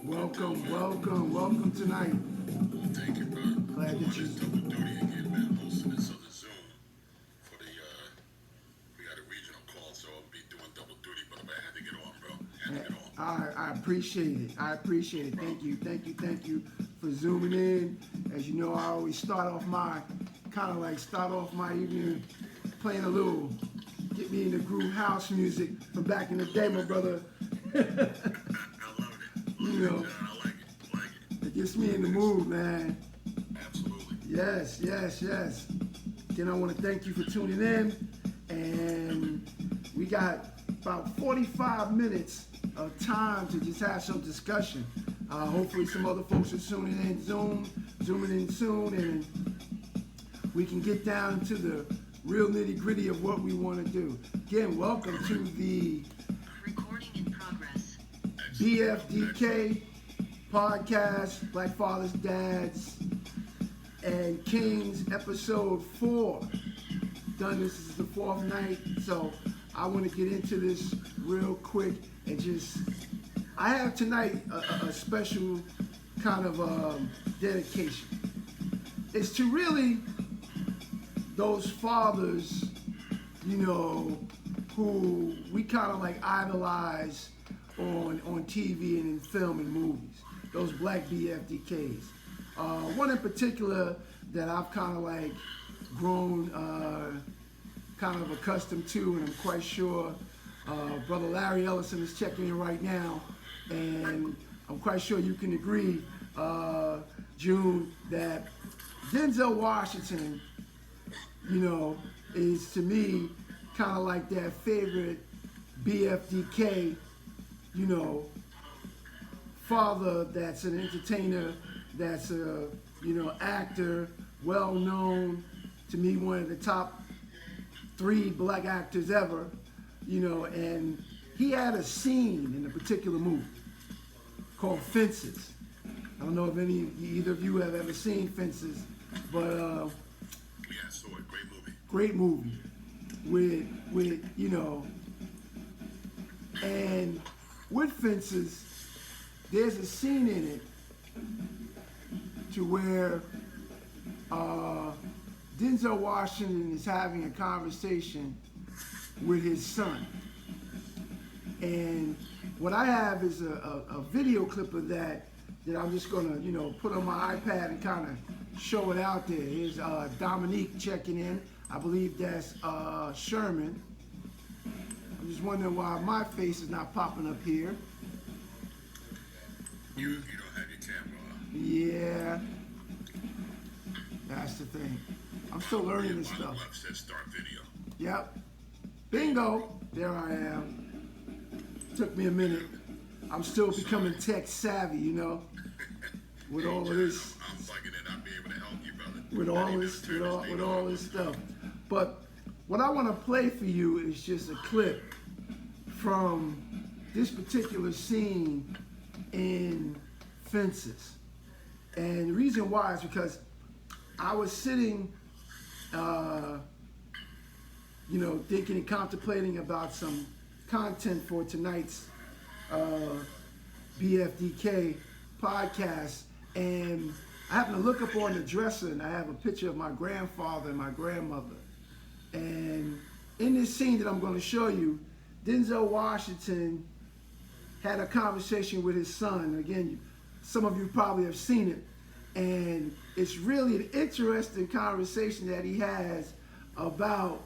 Welcome tonight. Thank you, bro. Glad that you. Double duty again, man. Hosting this other Zoom for the we got a regional call, so I'll be doing double duty, but I had to get on, bro. Had to get on. I appreciate it. Thank you for zooming in. As you know, I always start off my evening playing a little, get me in the groove house music from back in the day, my brother. I love it. You know, Man, I like it. it gets me in the mood, man. Absolutely. Yes. Again, I want to thank you for tuning in, and we got about 45 minutes of time to just have some discussion. Hopefully some other folks are zooming in soon, and we can get down to the real nitty gritty of what we want to do. Again, welcome to the Recording in progress. BFDK Podcast, Black Fathers, Dads, and Kings, episode 4. This is the 4th night, so I want to get into this real quick and I have tonight a special kind of dedication. It's to really those fathers, who we kind of like idolize on TV and in film and movies. Those black BFDKs. One in particular that I've kind of like grown kind of accustomed to, and I'm quite sure Brother Larry Ellison is checking in right now, and I'm quite sure you can agree, June, that Denzel Washington, is to me kind of like that favorite BFDK, father that's an entertainer, that's a, actor, well known, to me one of the top 3 black actors ever, and he had a scene in a particular movie called Fences. I don't know if either of you have ever seen Fences, but Yeah, I saw it. great movie with and with Fences, there's a scene in it to where Denzel Washington is having a conversation with his son. And what I have is a video clip of that I'm just gonna, put on my iPad and kind of show it out there. Here's Dominique checking in. I believe that's Sherman. I'm just wondering why my face is not popping up here. You don't have your camera on. Yeah, that's the thing. I'm still learning this stuff. Left says start video. Yep. Bingo. There I am. Took me a minute. I'm still becoming tech savvy, with all of this. I'm plugging in. I'll be able to help you, brother. With all this stuff. But what I want to play for you is just a clip from this particular scene in Fences. And the reason why is because I was sitting, thinking and contemplating about some content for tonight's BFDK podcast, and I happened to look up on the dresser, and I have a picture of my grandfather and my grandmother. And in this scene that I'm going to show you, Denzel Washington had a conversation with his son. Again, some of you probably have seen it, and it's really an interesting conversation that he has about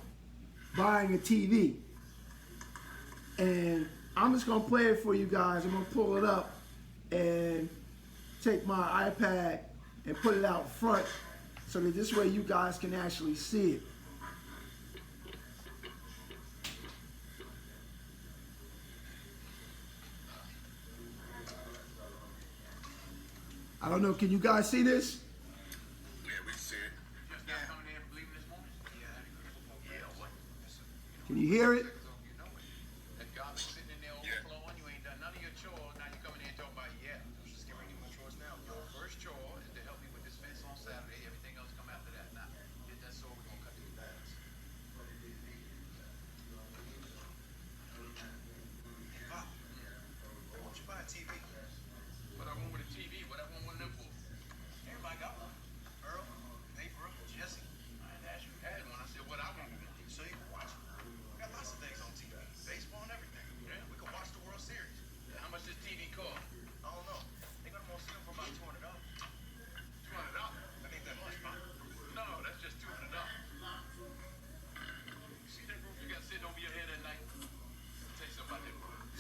buying a TV. And I'm just going to play it for you guys. I'm going to pull it up and take my iPad and put it out front so that this way you guys can actually see it. I don't know, can you guys see this? Yeah, we see it. Can you hear it?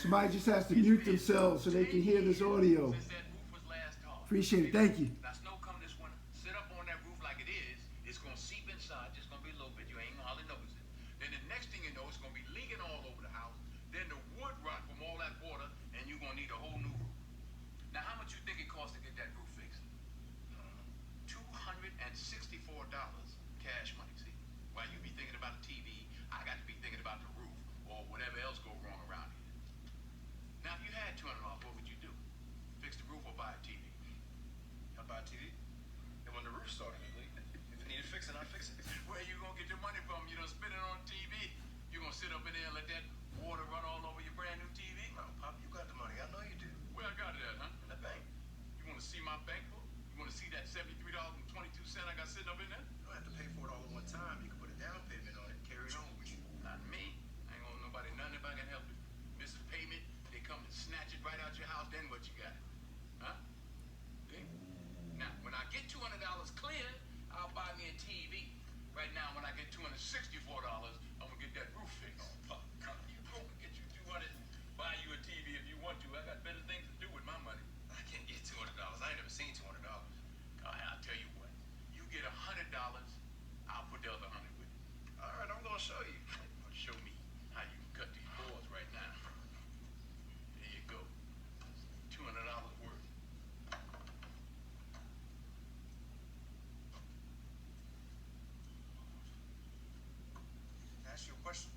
Somebody just has to mute themselves so they can hear this audio. Since that roof was last talked. Appreciate it. Thank you. Now snow come this winter. Sit up on that roof like it is. It's gonna seep inside, just gonna be a little bit. You ain't gonna hardly notice it. Then the next thing you know, it's gonna be leaking all over the house. Then the wood rot from all that water, and you're gonna need a whole new roof. Now, how much you think it costs to get that roof fixed? $264 cash money. See, while you be thinking about the TV, I got to be thinking about the roof or whatever else go wrong around here. Now, if you had $200, what would you do? Fix the roof or buy a TV? I'll buy a TV. And when the roof started to leak, if it needed fixing, I'd fix it. Where you gonna get your money from? You done spend it on TV. You gonna sit up in there and let that water run all over your brand new TV? No, Pop, you got the money. I know you do. Where I got it at, huh? In the bank. You wanna see my bank book? You wanna see that $73.22 I got sitting up in there? You don't have to pay for it all at one time. You can put a down payment on it and carry it on with you. Not me. I ain't gonna nobody nothing if I can help it. Miss a payment, they come and snatch it right out your house, then what you got? Huh? See? Now, when I get $200 clear, I'll buy me a TV. Right now, when I get $264, I'm gonna get that roof fixed. Oh, God, you gonna get you 200, buy you a TV if you want to. I got better things to do with my money. I can't get $200. I ain't never seen $200. I'll tell you what. You get $100, I'll put the other 100 with you. All right, I'm gonna show you. Show me how you can cut these boards right now. There you go. $200 worth. Can I ask you a question?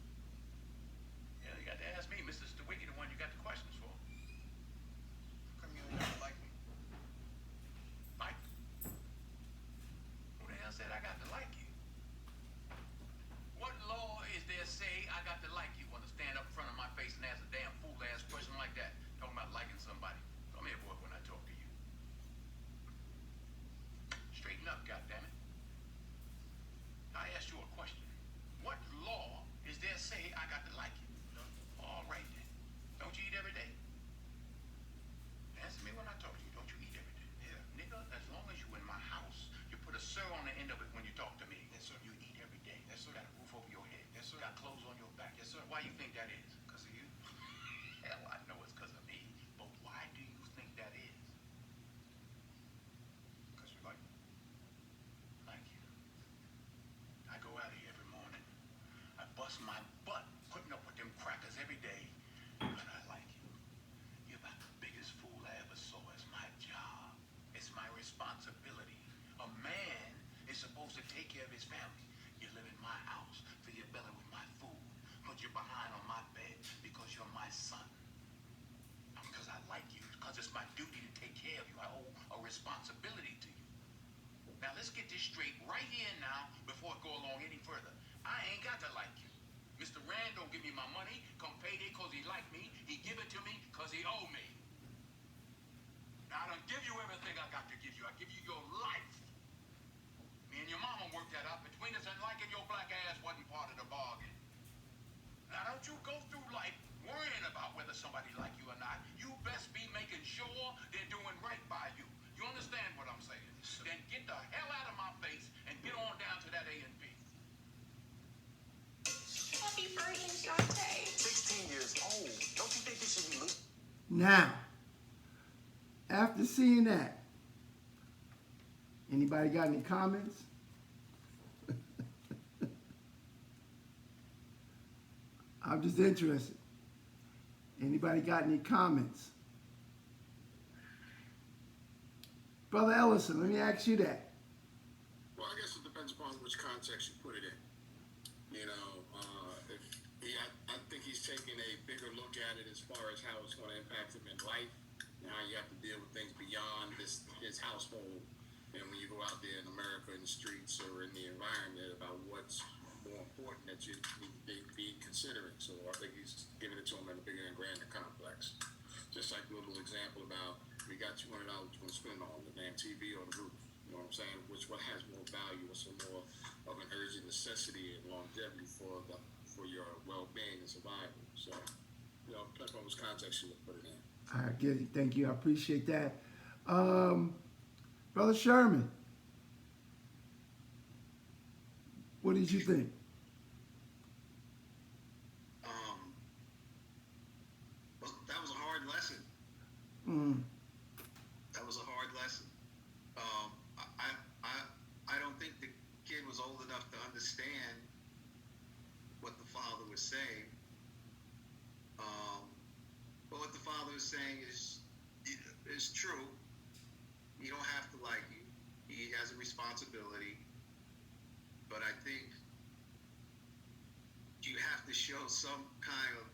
Yeah, you got to ask me, Mr. Stewicki, the one you got the questions for. How come you ain't never like me? Mike? Who the hell said I got to like you? What law is there say I got to like you? Want to stand up in front of my face and ask a damn fool-ass question like that? Talking about liking somebody. Come here, boy, when I talk to you. Straighten up, goddammit. I asked you a question. What law is there say I got to like you? All right then. Don't you eat every day? Answer me when I talk to you. Don't you eat every day? Yeah. Nigga, as long as you in my house, you put a sir on the end of it when you talk to me. Yes, sir. You eat every day. Yes, sir. Got a roof over your head. Yes, sir. Got clothes on your back. Yes, sir. Why you think that is? Because of you. Hell, I know it's because of me. But why do you think that is? Because you like me. Like you. I go out here every morning. I bust my butt putting up with them crackers every day. But I like you. You're about the biggest fool I ever saw. It's my job. It's my responsibility. A man is supposed to take care of his family. You live in my house, fill your belly with my food, put your behind on my bed because you're my son. Because I like you, because it's my duty to take care of you. I owe a responsibility to you. Now let's get this straight right here and now before it go along any further. I ain't got to like you. Mr. Rand don't give me my money, come payday because he like me. He give it to me because he owe me. Now I don't give you everything I got to give you. I give you your life. Me and your mama worked that out between us, and liking your black ass wasn't part of the bargain. Now don't you go through life worrying about whether somebody like you or not. You best be making sure they're doing right by you. You understand what I'm saying? Then get the hell out of my face and get on down to that A&B. Happy birthday, Dante. 16 years old. Don't you think you should be loose? Now, after seeing that, anybody got any comments? I'm just interested. Anybody got any comments? Brother Ellison, let me ask you that. Well, I guess it depends upon which context you put it in. You know, I think he's taking a bigger look at it as far as how it's going to impact him in life. Now you have to deal with things beyond his household. And when you go out there in America in the streets or in the environment about what's more important that you be considering. So I think he's giving it to him at a bigger and grander complex. Just like a little example about we got $200 you're going to spend on the damn TV or the roof. You know what I'm saying? What has more value, what's more of an urgent necessity and longevity for your well-being and survival. So, you know, depends on which context you would put it in. I get it. Thank you. I appreciate that. Brother Sherman, what did you think? Well, is true. He don't have to like you. He has a responsibility. But I think you have to show some kind of,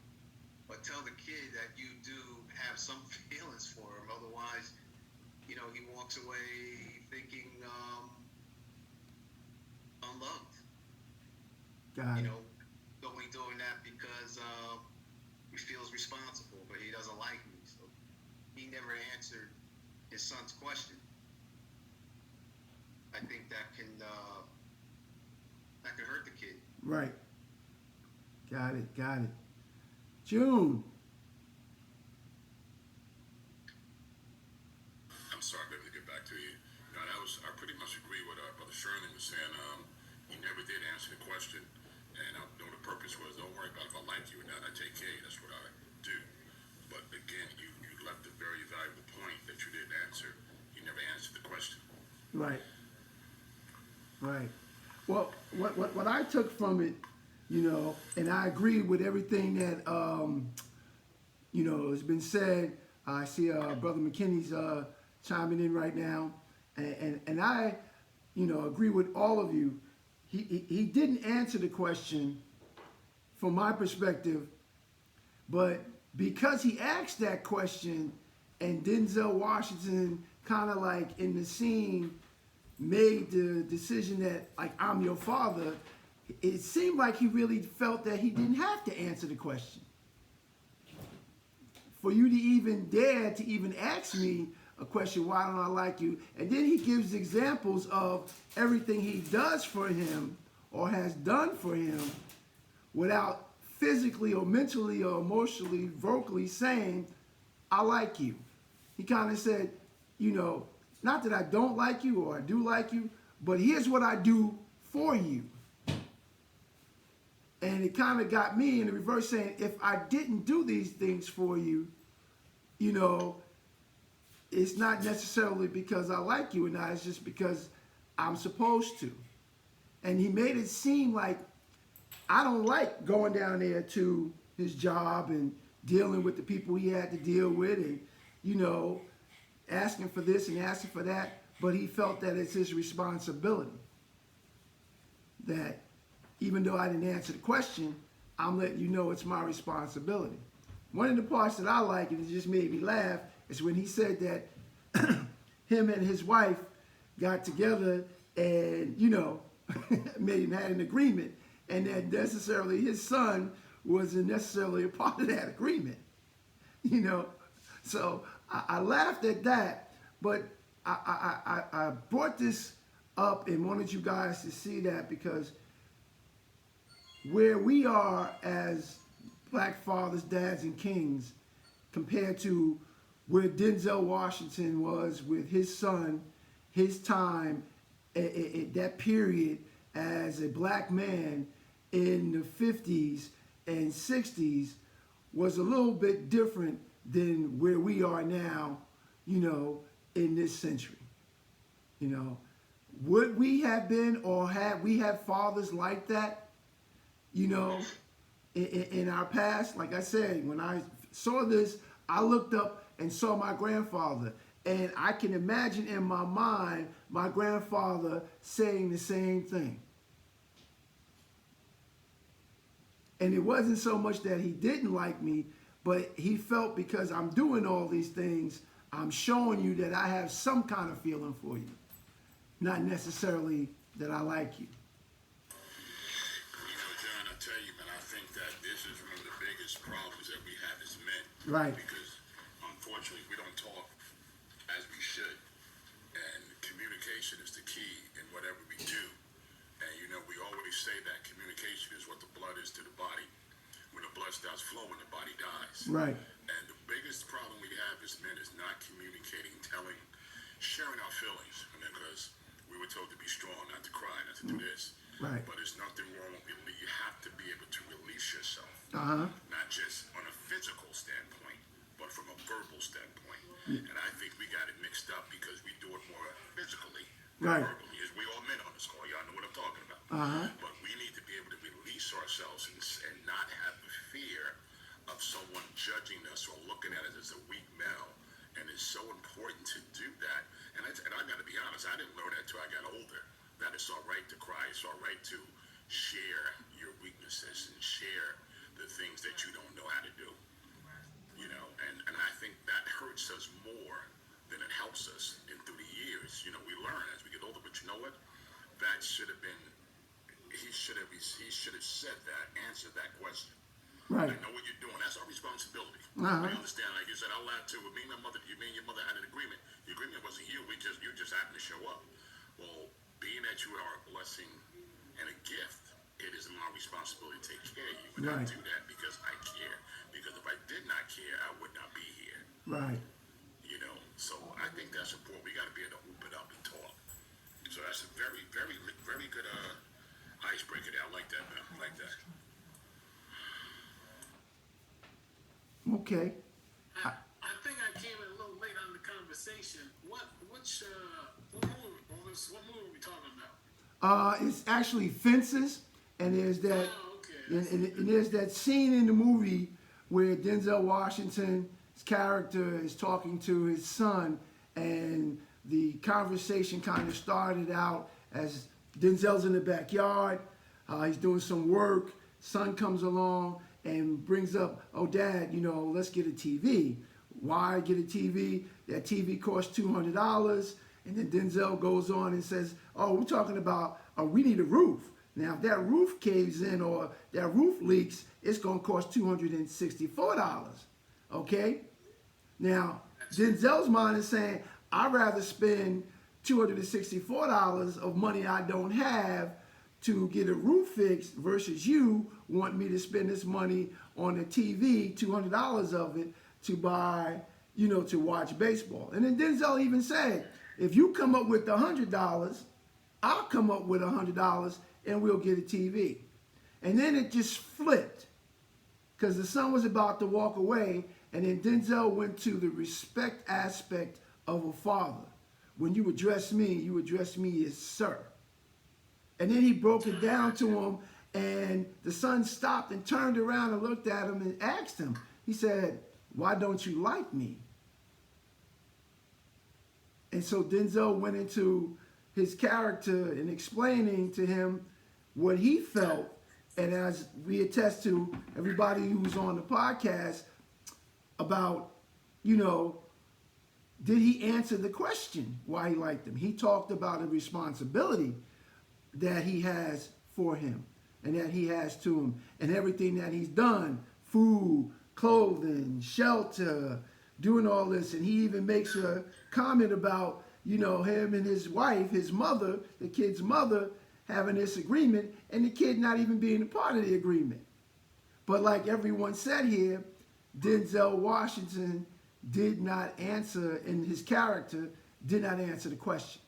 or tell the kid that you do have some feelings for him. Otherwise, he walks away thinking unloved. Got it. Only doing that because he feels responsible, but he doesn't like me. So he never answered his son's question. I think that can hurt the kid. Right. Got it. June. I'm sorry, baby, to get back to you. I pretty much agree with Brother Sherman was saying. He never did answer the question, and I know the purpose was, don't worry about if I like you or not. I take care of you. That's what I do. But again, you left a very valuable point that you didn't answer. You never answered the question. Right. Well, what I took from it, and I agree with everything that has been said. I see Brother McKinney's chiming in right now, and I, agree with all of you. He didn't answer the question from my perspective, but because he asked that question, and Denzel Washington kind of like in the scene made the decision that, like, I'm your father, it seemed like he really felt that he didn't have to answer the question. For you to even dare to even ask me a question, why don't I like you? And then he gives examples of everything he does for him or has done for him without physically or mentally or emotionally, vocally saying, I like you. He kind of said, not that I don't like you or I do like you, but here's what I do for you. And it kind of got me in the reverse saying, if I didn't do these things for you, it's not necessarily because I like you or not, it's just because I'm supposed to. And he made it seem like I don't like going down there to his job and dealing with the people he had to deal with and, asking for this and asking for that, but he felt that it's his responsibility. That even though I didn't answer the question, I'm letting you know it's my responsibility. One of the parts that I like, and it just made me laugh, is when he said that him and his wife got together and, had an agreement, and that necessarily his son wasn't necessarily a part of that agreement. So I laughed at that, but I brought this up and wanted you guys to see that because where we are as black fathers, dads, and kings compared to where Denzel Washington was with his son, his time at that period as a black man in the 50s and 60s was a little bit different than where we are now, in this century. Would we have been or had we had fathers like that, in our past? Like I said, when I saw this, I looked up and saw my grandfather. And I can imagine in my mind my grandfather saying the same thing. And it wasn't so much that he didn't like me, but he felt because I'm doing all these things, I'm showing you that I have some kind of feeling for you. Not necessarily that I like you. John, I tell you, man, I think that this is one of the biggest problems that we have as men. Right. Because unfortunately we don't talk as we should. And communication is the key in whatever we do. And we always say that communication is what the blood is to the body. When the blood stops flowing, the body dies. Right. And the biggest problem we have as men is not communicating, sharing our feelings. Because we were told to be strong, not to cry, not to do this. Right. But there's nothing wrong with it. You have to be able to release yourself. Not just on a physical standpoint, but from a verbal standpoint. And I think we got it mixed up because we do it more physically than verbally. As we all men on this call, y'all know what I'm talking about. But we need to be able to release ourselves and not have the fear of someone judging us or looking at us as a weak male and his so important to do that. And I got to be honest, I didn't learn that until I got older. That it's all right to cry. It's all right to share your weaknesses and share the things that you don't know how to do. You know, and I think that hurts us more than it helps us. And through the years, you know, we learn as we get older. But you know what? That should have been. He should have said that, answered that question. Right. I know what you're doing. That's our responsibility. Uh-huh. I understand, like you said, I laughed too. Me and your mother had an agreement. The agreement wasn't you. You just happened to show up. Well, being that you are a blessing and a gift, it is my responsibility to take care of you. And Right. I do that because I care. Because if I did not care, I would not be here. Right. You know, so I think that's important. We got to be able to open up and talk. So that's a very, very, very good icebreaker there. I like that, man. I like that. Okay. I think I came in a little late on the conversation. What movie are we talking about? It's actually Fences, and there's that, Oh, okay. and there's that scene in the movie where Denzel Washington's character is talking to his son, and the conversation kind of started out as Denzel's in the backyard, he's doing some work, son comes along and brings up, oh Dad, you know, let's get a TV. Why get a TV? That TV costs $200. And then Denzel goes on and says, oh, we're talking about, we need a roof. Now, if that roof caves in or that roof leaks, it's going to cost $264. Okay? Now, Denzel's mind is saying, I'd rather spend $264 of money I don't have to get a roof fixed versus you want me to spend this money on a TV, $200 of it, to buy, you know, to watch baseball. And then Denzel even said, if you come up with $100, I'll come up with $100 and we'll get a TV. And then it just flipped because the son was about to walk away, and then Denzel went to the respect aspect of a father. When you address me as sir. And then he broke it down to him, and the son stopped and turned around and looked at him and asked him, he said, why don't you like me? And so Denzel went into his character and explaining to him what he felt. And as we attest to everybody who's on the podcast about, you know, did he answer the question why he liked him? He talked about a responsibility that he has for him and that he has to him and everything that he's done, food, clothing, shelter, doing all this. And he even makes a comment about, you know, him and his wife, his mother, the kid's mother, having this agreement and the kid not even being a part of the agreement. But like everyone said here, Denzel Washington did not answer, in his character, did not answer the question.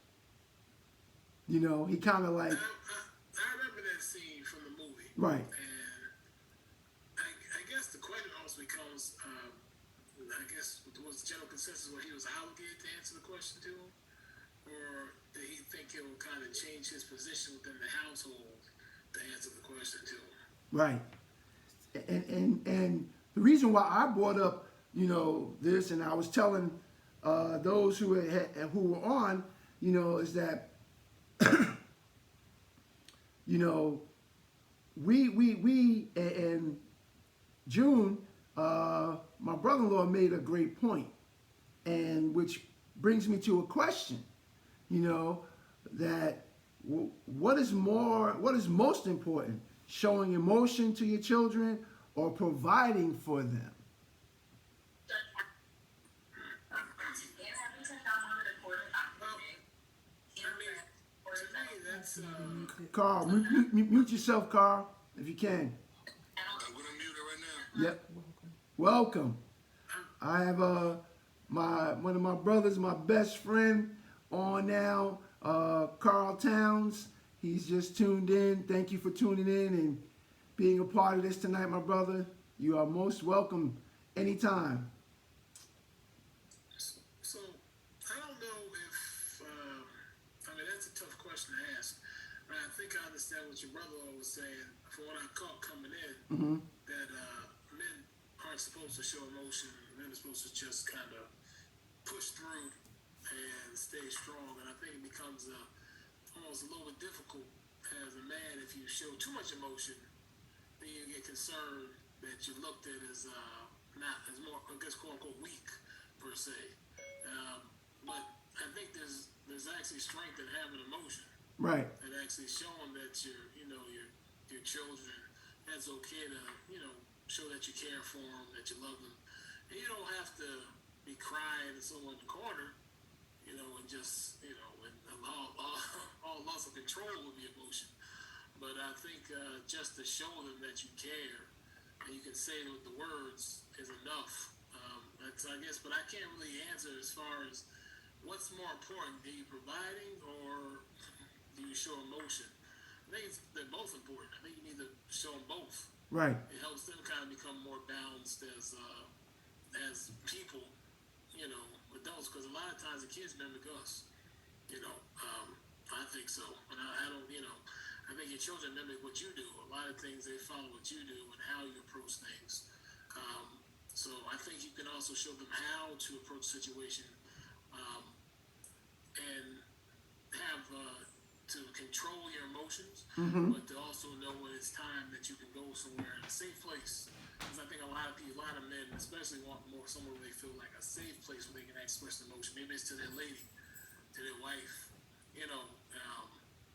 You know, he kind of like... I remember that scene from the movie. Right. And I guess the question also becomes, I guess, was the general consensus where he was obligated to answer the question to him? Or did he think it would kind of change his position within the household to answer the question to him? Right. And the reason why I brought up, you know, this, and I was telling those who were on, you know, is that, you know, we in June, my brother-in-law made a great point, and which brings me to a question, you know, that what is most important, showing emotion to your children or providing for them? Carl, mute yourself, Carl, if you can. I'm gonna mute it right now. Yep. Welcome. I have one of my brothers, my best friend, on now, Carl Towns. He's just tuned in. Thank you for tuning in and being a part of this tonight, my brother. You are most welcome anytime. So, I don't know if, I mean, that's a tough question to ask. But I think I understand what your brother was saying, from what I caught coming in, that men aren't supposed to show emotion. Men are supposed to just kind of push through stay strong. And I think it becomes almost a little bit difficult as a man if you show too much emotion. Then you get concerned that you're looked at as not as more, I guess, quote unquote, weak per se. But I think there's actually strength in having emotion. Right. And actually showing that your children, that's okay to show that you care for them, that you love them, and you don't have to be crying in someone in the corner, and just and all loss of control with the emotion. But I think just to show them that you care and you can say it with the words is enough. I guess, but I can't really answer as far as what's more important, are you providing or do you show emotion? I think they're both important. I think you need to show them both. Right. It helps them kind of become more balanced as people, adults, because a lot of times the kids mimic us. I think so. And I don't, I think your children mimic what you do. A lot of things, they follow what you do and how you approach things. So I think you can also show them how to approach a situation and have to control your emotions, but to also know when it's time that you can go somewhere in a safe place. Because I think a lot of men, especially, want more somewhere where they feel like a safe place where they can express emotion. Maybe it's to their lady, to their wife,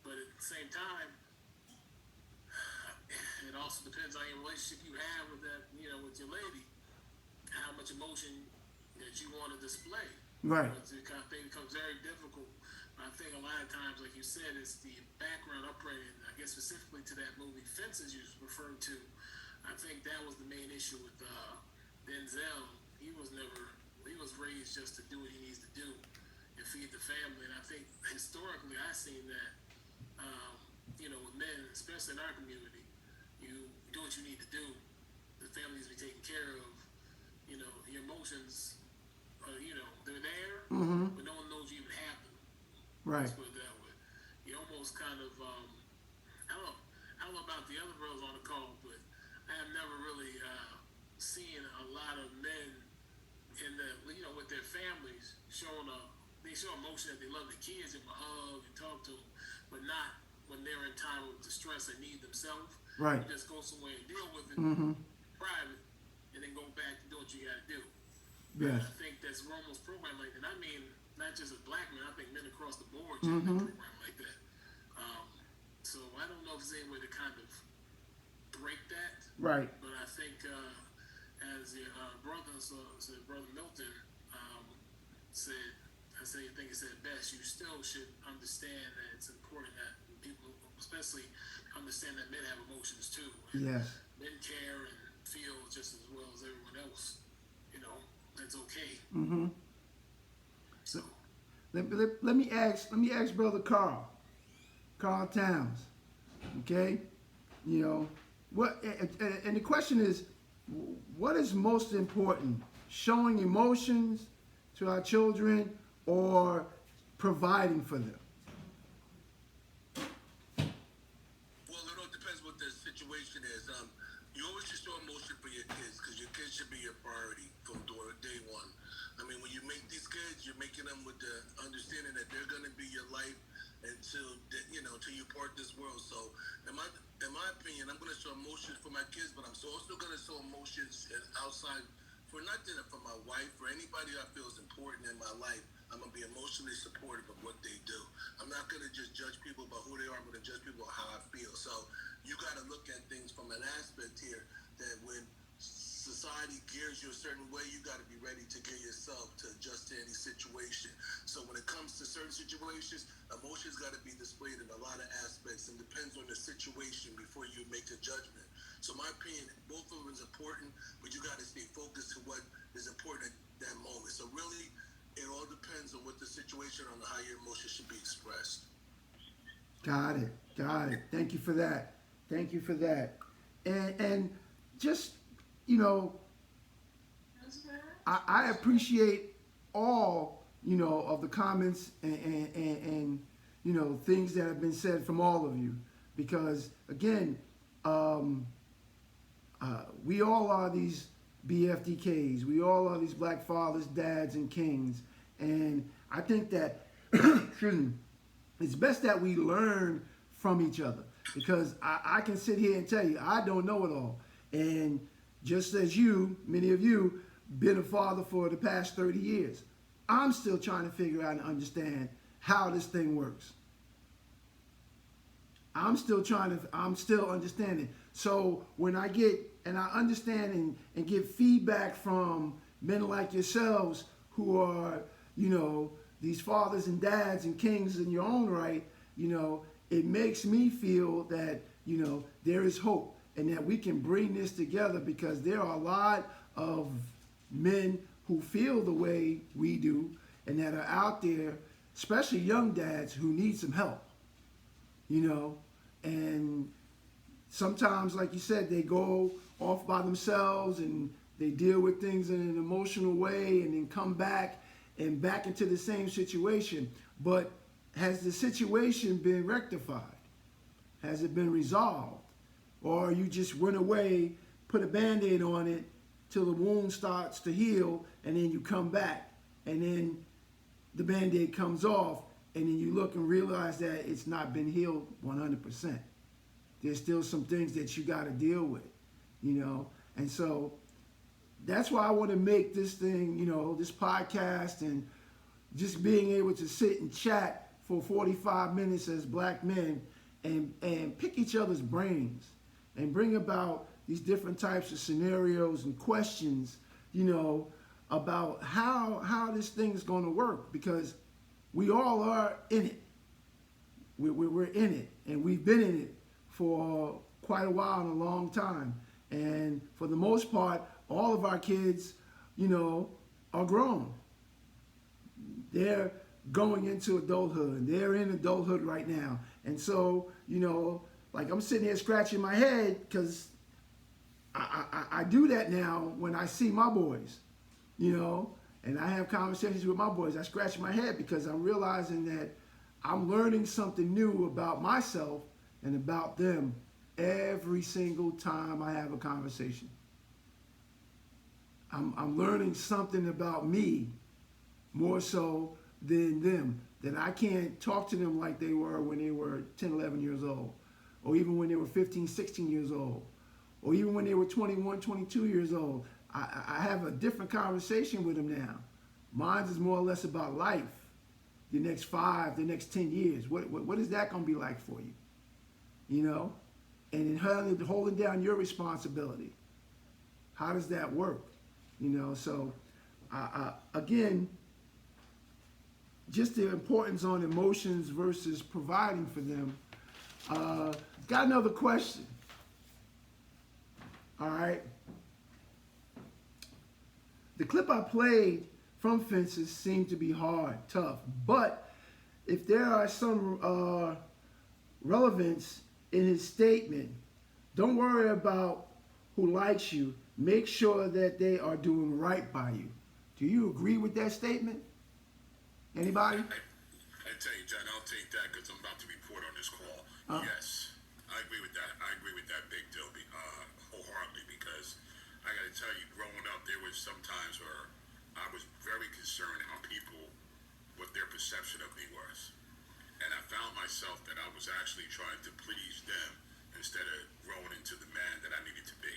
but at the same time, it also depends on your relationship you have with that, with your lady, how much emotion that you want to display. Right. It kind of thing becomes very difficult. I think a lot of times, like you said, it's the background upbringing. I guess specifically to that movie Fences you referred to. I think that was the main issue with Denzel. He was raised just to do what he needs to do and feed the family. And I think historically I've seen that, with men, especially in our community, you do what you need to do. The family needs to be taken care of. Your emotions, they're there, but no one knows you even have them. Right. Let's put it that way. You almost kind of, I don't know about the other brothers on the call, but I have never really seen a lot of men with their families they show emotion that they love the kids and hug and talk to them, but not when they're in time of distress and need themselves. Right. You just go somewhere and deal with it private, and then go back and do what you got to do. Yes. I think we're almost programmed like that. I mean, not just as black men. I think men across the board just been programmed like that. So I don't know if there's any way to kind of break that. Right. But I think, as your brother Milton said, I think he said best, you still should understand that it's important that people, especially, understand that men have emotions too. And Yes. men care and feel just as well as everyone else. That's okay. So Let me ask Brother Carl Towns. Okay, what? And the question is, what is most important? Showing emotions to our children or providing for them? Well, it all depends what the situation is. You always should show emotion for your kids because your kids should be your priority from day one. I mean, when you make these kids, you're making them with the understanding that they're going to be your life until you part this world. So, in my opinion, I'm going to show emotions for my kids, but I'm also going to show emotions outside for my wife, for anybody I feel is important in my life. I'm going to be emotionally supportive of what they do. I'm not going to just judge people by who they are. I'm going to judge people by how I feel. So you got to look at things from an aspect here that when society gears you a certain way, you got to be ready to gear yourself to adjust to any situation. So when it comes to certain situations, emotions got to be displayed in a lot of aspects and depends on the situation before you make a judgment. So my opinion, both of them is important, but you got to stay focused to what is important at that moment. So really, it all depends on what the situation on how your emotions should be expressed. Got it. Thank you for that. And just, I appreciate all, of the comments and things that have been said from all of you, because again, we all are these BFDKs. We all are these black fathers, dads, and kings. And I think that excuse me, it's best that we learn from each other, because I can sit here and tell you I don't know it all. And just as you, many of you, been a father for the past 30 years, I'm still trying to figure out and understand how this thing works. I'm still understanding. So when I get, and I understand and get feedback from men like yourselves who are, these fathers and dads and kings in your own right, it makes me feel that, there is hope and that we can bring this together, because there are a lot of men who feel the way we do and that are out there, especially young dads who need some help, and sometimes, like you said, they go off by themselves and they deal with things in an emotional way and then come back into the same situation. But has the situation been rectified? Has it been resolved? Or you just went away, put a Band-Aid on it till the wound starts to heal, and then you come back, and then the Band-Aid comes off, and then you look and realize that it's not been healed 100%. There's still some things that you got to deal with, And so that's why I want to make this thing, this podcast, and just being able to sit and chat for 45 minutes as black men and pick each other's brains and bring about these different types of scenarios and questions, about how this thing is going to work, because we all are in it. We're in it, and we've been in it for quite a while and a long time. And for the most part, all of our kids, are grown. They're going into adulthood. They're in adulthood right now. And so, like I'm sitting here scratching my head because I do that now when I see my boys, and I have conversations with my boys. I scratch my head because I'm realizing that I'm learning something new about myself and about them every single time I have a conversation. I'm learning something about me more so than them, that I can't talk to them like they were when they were 10, 11 years old, or even when they were 15, 16 years old, or even when they were 21, 22 years old. I have a different conversation with them now. Mine is more or less about life, the next 5, the next 10 years. What is that going to be like for you? And in holding down your responsibility. How does that work? So again, just the importance on emotions versus providing for them. Got another question. All right. The clip I played from Fences seemed to be hard, tough, but if there are some relevance in his statement, don't worry about who likes you. Make sure that they are doing right by you. Do you agree with that statement? Anybody? I tell you, John, I'll take that because I'm about to report on this call. Yes, I agree with that. I agree with that big deal wholeheartedly, because I got to tell you, growing up, there was some times where I was very concerned how what their perception of me was. And I found myself that I was actually trying to please them instead of growing into the man that I needed to be.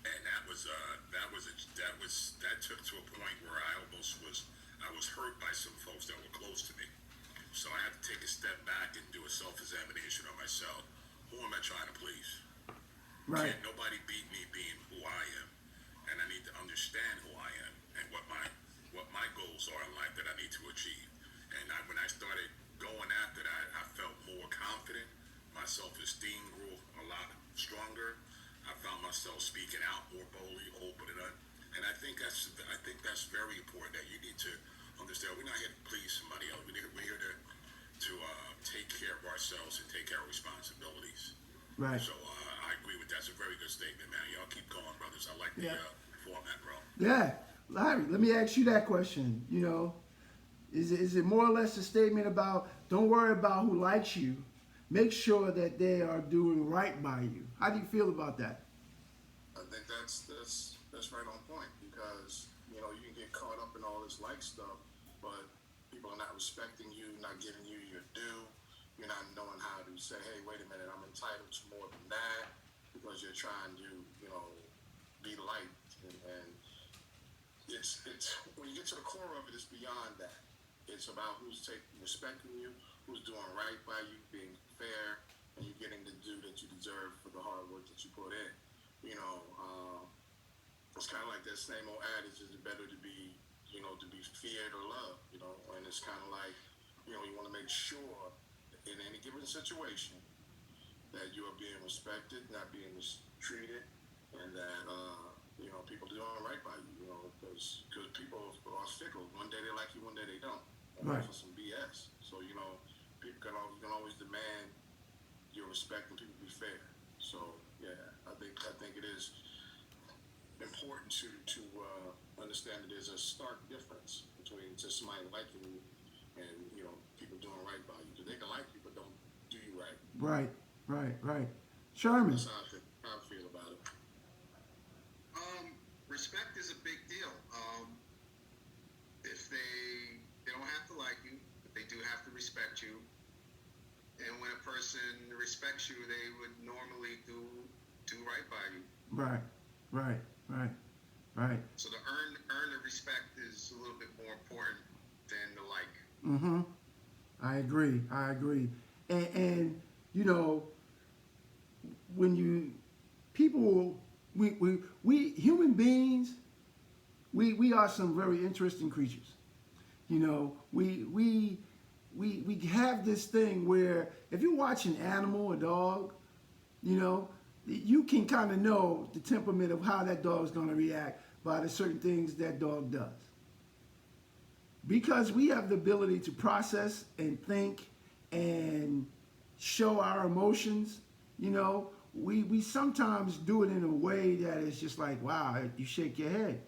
And that took to a point where I was hurt by some folks that were close to me. So I had to take a step back and do a self-examination of myself. Who am I trying to please? Right. Can't nobody beat me being who I am. And I need to understand who I am and what my goals are in life that I need to achieve. And when I started going after that, I felt more confident. My self-esteem grew a lot stronger. I found myself speaking out more boldly, opening up. And I think that's very important, that you need to understand we're not here to please somebody else. We're here to take care of ourselves and take care of responsibilities. Right. So I agree with that. That's a very good statement, man. Y'all keep going, brothers. I like the format, bro. Yeah. Larry, let me ask you that question. Is it more or less a statement about don't worry about who likes you, make sure that they are doing right by you? How do you feel about that? I think that's right on point, because you can get caught up in all this like stuff, but people are not respecting you, not giving you your due. You're not knowing how to say, hey, wait a minute, I'm entitled to more than that, because you're trying to, be liked. And it's when you get to the core of it, it's beyond that. It's about who's respecting you, who's doing right by you, being fair, and you're getting the due that you deserve for the hard work that you put in. It's kind of like that same old adage: is it better to be, to be feared or loved? And it's kind of like, you want to make sure in any given situation that you are being respected, not being mistreated, and that people are doing right by you. Because people are fickle. One day they like you, one day they don't. Right. For some BS. So people can always demand your respect and people be fair. So yeah, I think it is important to understand that there's a stark difference between just somebody liking you and people doing right by you. Because they can like you but don't do you right. Right. Sherman. That's how I feel about it. Respect is a big deal. If they don't have to like you, but they do have to respect you. And when a person respects you, they would normally do right by you. Right. So to earn the respect is a little bit more important than the like. Mm-hmm. I agree. And when we human beings, we are some very interesting creatures. We have this thing where if you watch an animal, a dog, you can kind of know the temperament of how that dog is going to react by the certain things that dog does. Because we have the ability to process and think and show our emotions, we sometimes do it in a way that is just like, wow, you shake your head.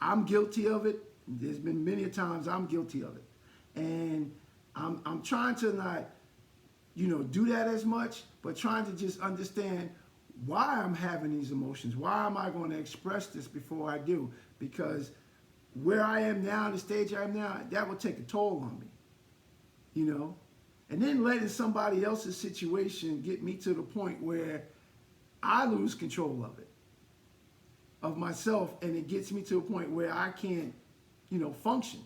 I'm guilty of it. There's been many times I'm guilty of it. And I'm trying to not, do that as much, but trying to just understand why I'm having these emotions. Why am I going to express this before I do? Because where I am now, the stage I am now, that will take a toll on me, And then letting somebody else's situation get me to the point where I lose control of it, of myself, and it gets me to a point where I can't, function,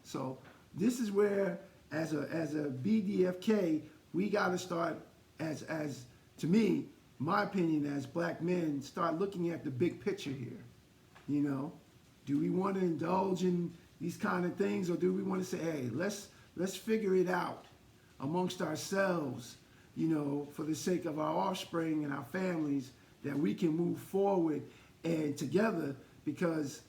So this is where, as a BDFK, we got to start, as to me, my opinion, as black men, start looking at the big picture here. Do we want to indulge in these kind of things, or do we want to say, hey, let's figure it out amongst ourselves, for the sake of our offspring and our families, that we can move forward and together, because,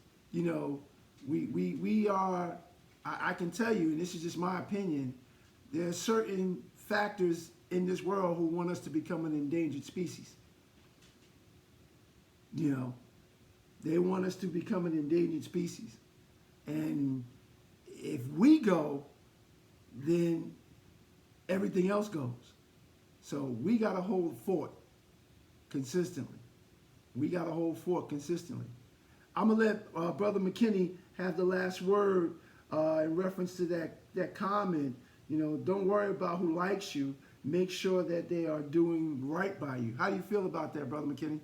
we are, I can tell you, and this is just my opinion, there are certain factors in this world who want us to become an endangered species. They want us to become an endangered species. And if we go, then everything else goes. So we got to hold fort consistently. I'm going to let Brother McKinney have the last word in reference to that comment. Don't worry about who likes you. Make sure that they are doing right by you. How do you feel about that, Brother McKinney?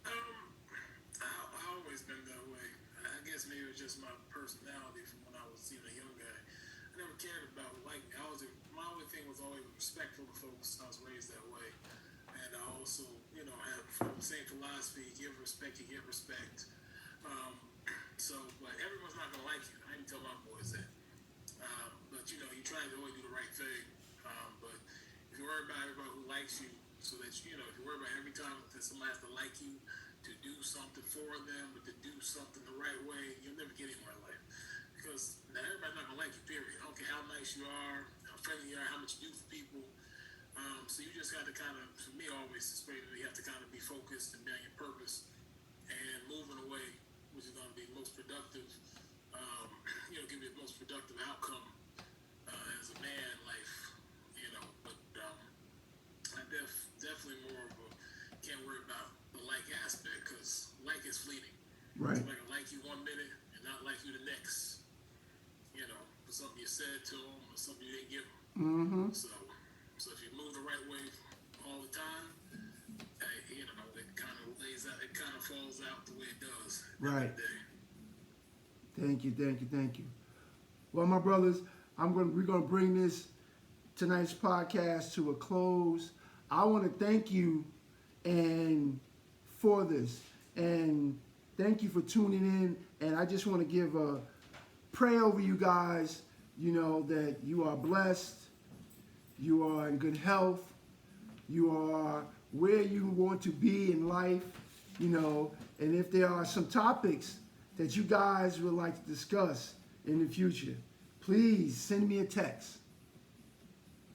I've always been that way. I guess maybe it was just my personality from when I was a young guy. I never cared about who liked me. My only thing was always respectful to folks. I was raised that way. And I also, have the same philosophy: give respect, you get respect. But everyone's not going to like you. I didn't tell my boys that. But, you try to always do the right thing. But if you worry about everybody who likes you, so that, if you worry about every time that somebody has to like you, to do something for them, but to do something the right way, you'll never get anywhere in life. Because now everybody's not going to like you, period. I don't care how nice you are, how friendly you are, how much you do for people. So you just got to kind of, for me always, you have to kind of be focused and be on your purpose and moving away, which is going to be most productive, give you the most productive outcome as a man in life, But I definitely more of a, can't worry about the like aspect, because like is fleeting. Right. Somebody can like you one minute and not like you the next, you said to them or something you didn't give them. Mm-hmm. So if you move the right way all the time, you know, it kind of lays out, it kind of falls out the way it does. Right. Every day. Thank you. Well, my brothers, we're gonna bring tonight's podcast to a close. I want to thank you for this, and thank you for tuning in. And I just want to pray over you guys. You know that you are blessed, you are in good health, you are where you want to be in life. You know, and if there are some topics that you guys would like to discuss in the future, please send me a text.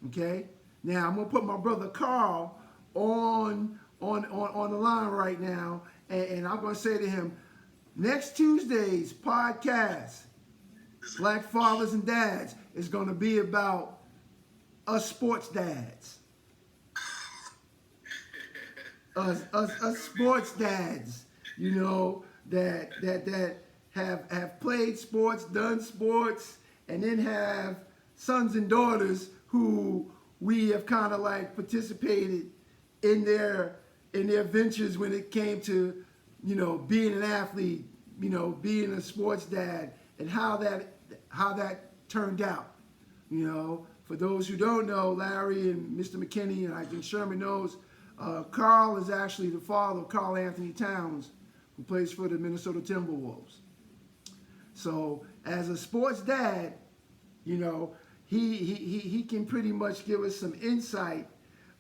Okay? Now I'm gonna put my brother Carl on the line right now, and I'm gonna say to him, next Tuesday's podcast, Black Fathers and Dads, is gonna be about us sports dads. Us sports dads, you know, that have played sports, done sports, and then have sons and daughters who we have kind of like participated in their ventures when it came to, you know, being an athlete, you know, being a sports dad, and how that turned out. You know, for those who don't know, Larry and Mr. McKinney, and I think Sherman knows, Carl is actually the father of Carl Anthony Towns, who plays for the Minnesota Timberwolves. So as a sports dad, you know, he can pretty much give us some insight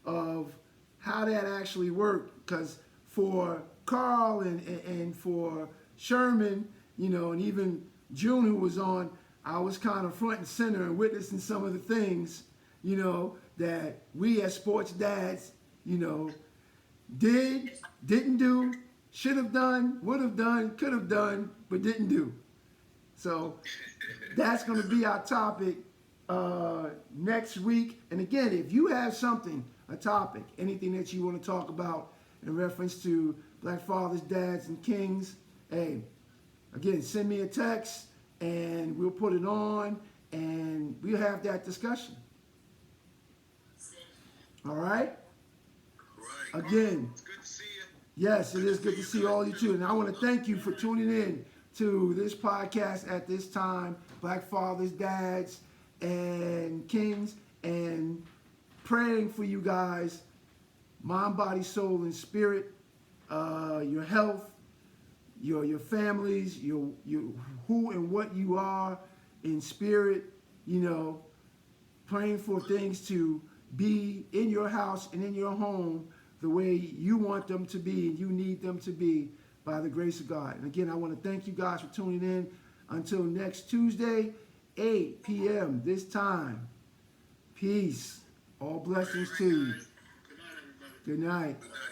of how that actually worked. Because for Carl and for Sherman, you know, and even June, who was on, I was kind of front and center and witnessing some of the things, you know, that we as sports dads, you know, didn't do, should have done, would have done, could have done, but didn't do. So that's going to be our topic next week. And again, if you have a topic, anything that you want to talk about in reference to Black Fathers, Dads, and Kings, hey, again, send me a text and we'll put it on and we'll have that discussion. All right? Right. Again, It's good to see you. yes, it is good to see all you too. And I want to thank you for tuning in to this podcast at this time, Black Fathers, Dads, and Kings, and praying for you guys, mind, body, soul, and spirit, your health, your families, your who and what you are in spirit, you know, praying for things to be in your house and in your home the way you want them to be and you need them to be by the grace of God. And again, I want to thank you guys for tuning in. Until next Tuesday, 8 p.m. this time. Peace. All blessings to you. Good night, everybody. Good night. Good night.